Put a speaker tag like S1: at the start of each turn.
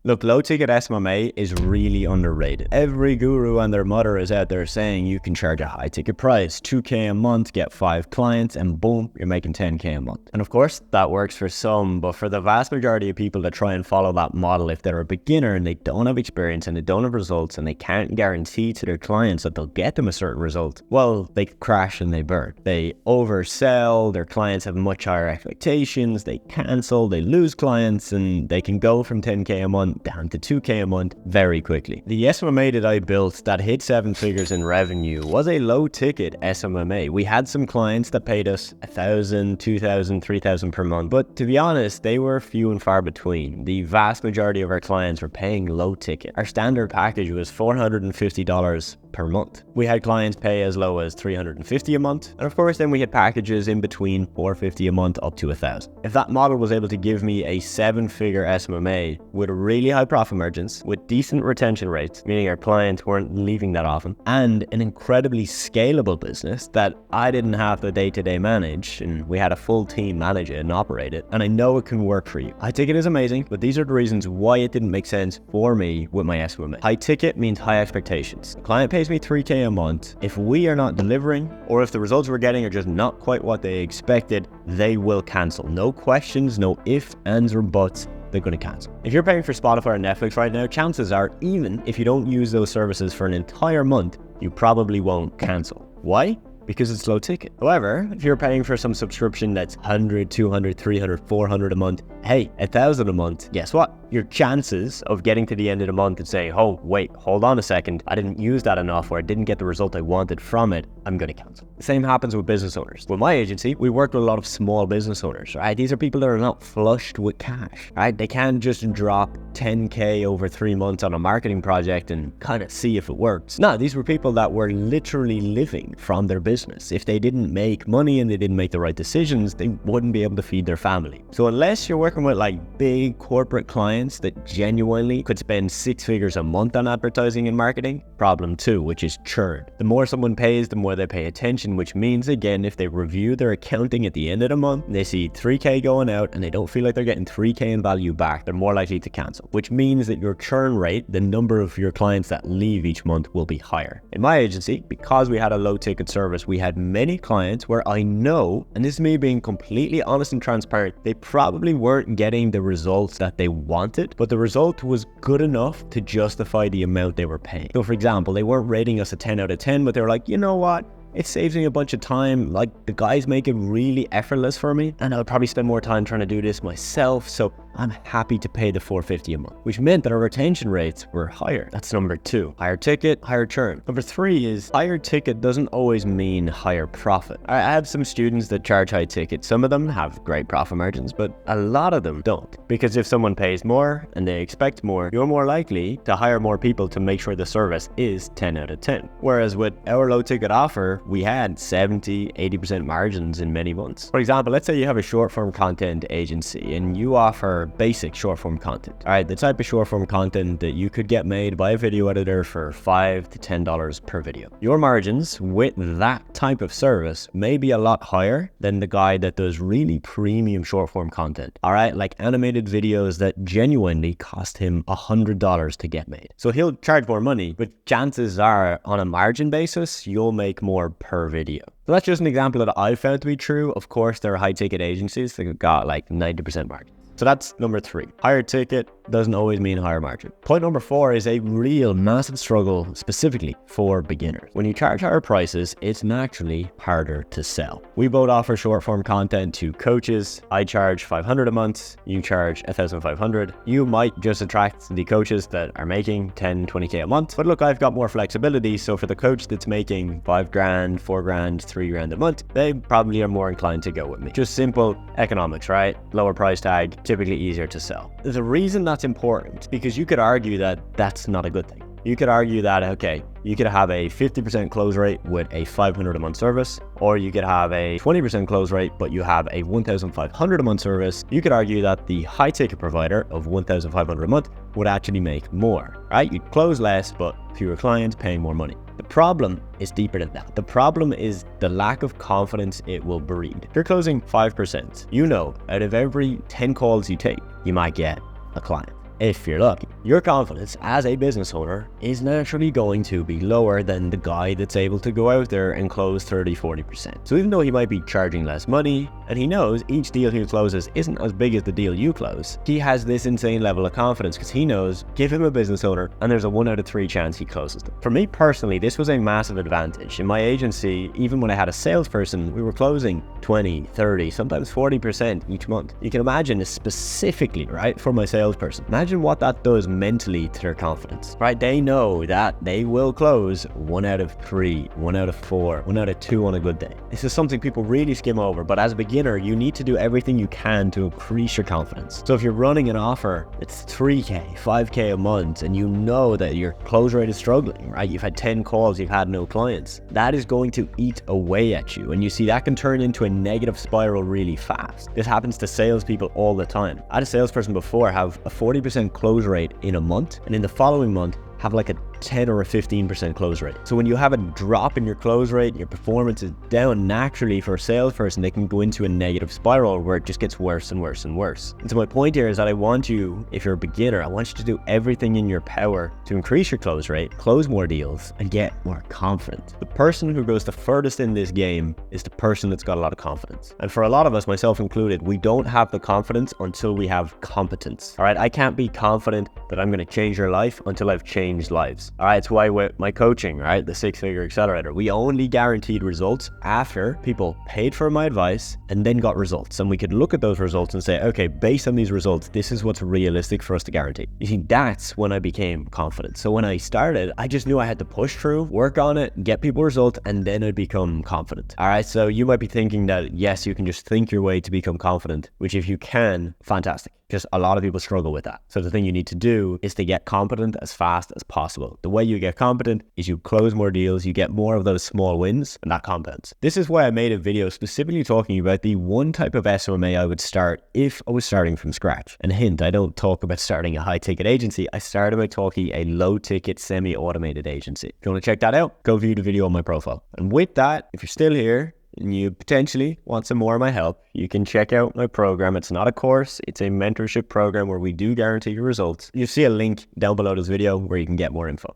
S1: Look, low ticket SMMA is really underrated. Every guru and their mother is out there saying you can charge a high ticket price, 2K a month, get 5 clients, and boom, you're making 10K a month. And of course, that works for some, but for the vast majority of people that try and follow that model, if they're a beginner and they don't have experience and they don't have results and they can't guarantee to their clients that they'll get them a certain result, well, they crash and they burn. They oversell, their clients have much higher expectations, they cancel, they lose clients, and they can go from 10K a month down to 2K a month very quickly. The SMMA that I built that hit 7 figures in revenue was a low ticket SMMA. We had some clients that paid us $1,000, $2,000, $3,000 per month, but to be honest, they were few and far between. The vast majority of our clients were paying low ticket. Our standard package was $450 per month. We had clients pay as low as $350 a month, and of course then we had packages in between $450 a month up to $1,000. If that model was able to give me a 7-figure SMMA with really high profit margins, with decent retention rates, meaning our clients weren't leaving that often, and an incredibly scalable business that I didn't have to day-to-day manage, and we had a full team manage it and operate it, and I know it can work for you. High ticket is amazing, but these are the reasons why it didn't make sense for me with my SMMA. High ticket means high expectations. The client pays me 3K a month. If we are not delivering, or if the results we're getting are just not quite what they expected, they will cancel. No questions, no ifs, ands, or buts. They're going to cancel. If you're paying for Spotify or Netflix right now, chances are, even if you don't use those services for an entire month, you probably won't cancel. Why? Because it's low ticket. However, if you're paying for some subscription that's $100, $200, $300, $400 a month, hey, $1,000 a month, guess what? Your chances of getting to the end of the month and saying, oh, wait, hold on a second, I didn't use that enough, or I didn't get the result I wanted from it, I'm going to cancel. The same happens with business owners. With my agency, we work with a lot of small business owners, right? These are people that are not flushed with cash, right? They can't just drop 10K over 3 months on a marketing project and kind of see if it works. No, these were people that were literally living from their business. If they didn't make money and they didn't make the right decisions, they wouldn't be able to feed their family. So unless you're working with like big corporate clients that genuinely could spend 6 figures a month on advertising and marketing, problem 2, which is churn. The more someone pays, the more they pay attention, which means, again, if they review their accounting at the end of the month, they see 3K going out and they don't feel like they're getting 3K in value back, they're more likely to cancel, which means that your churn rate, the number of your clients that leave each month, will be higher. In my agency, because we had a low ticket service, we had many clients where I know, and this is me being completely honest and transparent, they probably weren't getting the results that they wanted, but the result was good enough to justify the amount they were paying. So for example, they weren't rating us a 10 out of 10, but they were like, you know what? It saves me a bunch of time. Like, the guys make it really effortless for me, and I'll probably spend more time trying to do this myself, so I'm happy to pay the $450 a month, which meant that our retention rates were higher. That's number 2. Higher ticket, higher churn. Number 3 is higher ticket doesn't always mean higher profit. I have some students that charge high ticket. Some of them have great profit margins, but a lot of them don't. Because if someone pays more and they expect more, you're more likely to hire more people to make sure the service is 10 out of 10. Whereas with our low ticket offer, we had 70, 80% margins in many months. For example, let's say you have a short form content agency and you offer basic short form content. All right, the type of short form content that you could get made by a video editor for $5 to $10 per video. Your margins with that type of service may be a lot higher than the guy that does really premium short form content. All right, like animated videos that genuinely cost him $100 to get made. So he'll charge more money, but chances are on a margin basis, you'll make more per video. So that's just an example that I found to be true. Of course, there are high ticket agencies that got like 90% margin. So that's number 3. Higher ticket doesn't always mean higher margin. Point number 4 is a real massive struggle specifically for beginners. When you charge higher prices, it's naturally harder to sell. We both offer short form content to coaches. I charge $500 a month. You charge $1,500. You might just attract the coaches that are making 10, 20K a month. But look, I've got more flexibility. So for the coach that's making $5,000, $4,000, $3,000 a month, they probably are more inclined to go with me. Just simple economics, right? Lower price tag, typically easier to sell. The reason that's important, because you could argue that that's not a good thing. You could argue that, okay, you could have a 50% close rate with a $500 a month service, or you could have a 20% close rate, but you have a $1,500 a month service. You could argue that the high ticket provider of $1,500 a month would actually make more, right? You'd close less, but fewer clients paying more money. The problem is deeper than that. The problem is the lack of confidence it will breed. If you're closing 5%, you know, out of every 10 calls you take, you might get a client. if you're lucky. Your confidence as a business owner is naturally going to be lower than the guy that's able to go out there and close 30-40%. So even though he might be charging less money, and he knows each deal he closes isn't as big as the deal you close, he has this insane level of confidence because he knows, give him a business owner and there's a 1 out of 3 chance he closes them. For me personally, this was a massive advantage. In my agency, even when I had a salesperson, we were closing 20, 30, sometimes 40% each month. You can imagine this specifically, right, for my salesperson. Imagine what that does mentally to their confidence, right? They know that they will close 1 out of 3, 1 out of 4, 1 out of 2 on a good day. This is something people really skim over, but as a beginner, you need to do everything you can to increase your confidence. So if you're running an offer, it's 3K, 5K a month, and you know that your close rate is struggling, right? You've had 10 calls, you've had no clients. That is going to eat away at you. And you see that can turn into a negative spiral really fast. This happens to salespeople all the time. I had a salesperson before have a 40% close rate in a month, and in the following month, have like a 10 or a 15% close rate. So when you have a drop in your close rate, your performance is down naturally for a salesperson, they can go into a negative spiral where it just gets worse and worse and worse. And so my point here is that I want you, if you're a beginner, I want you to do everything in your power to increase your close rate, close more deals, and get more confident. The person who goes the furthest in this game is the person that's got a lot of confidence. And for a lot of us, myself included, we don't have the confidence until we have competence. All right, I can't be confident that I'm going to change your life until I've changed lives. All right, it's why with my coaching, right, the 6-figure accelerator, we only guaranteed results after people paid for my advice and then got results. And we could look at those results and say, okay, based on these results, this is what's realistic for us to guarantee. You see, that's when I became confident. So when I started, I just knew I had to push through, work on it, get people results, and then I'd become confident. All right, so you might be thinking that, yes, you can just think your way to become confident, which if you can, fantastic. Just a lot of people struggle with that. So the thing you need to do is to get competent as fast as possible. The way you get competent is you close more deals, you get more of those small wins, and that compounds. This is why I made a video specifically talking about the one type of SMMA I would start if I was starting from scratch. And hint, I don't talk about starting a high ticket agency. I started by talking a low ticket semi-automated agency. If you want to check that out, go view the video on my profile. And with that, if you're still here, and you potentially want some more of my help, you can check out my program. It's not a course, it's a mentorship program where we do guarantee your results. You'll see a link down below this video where you can get more info.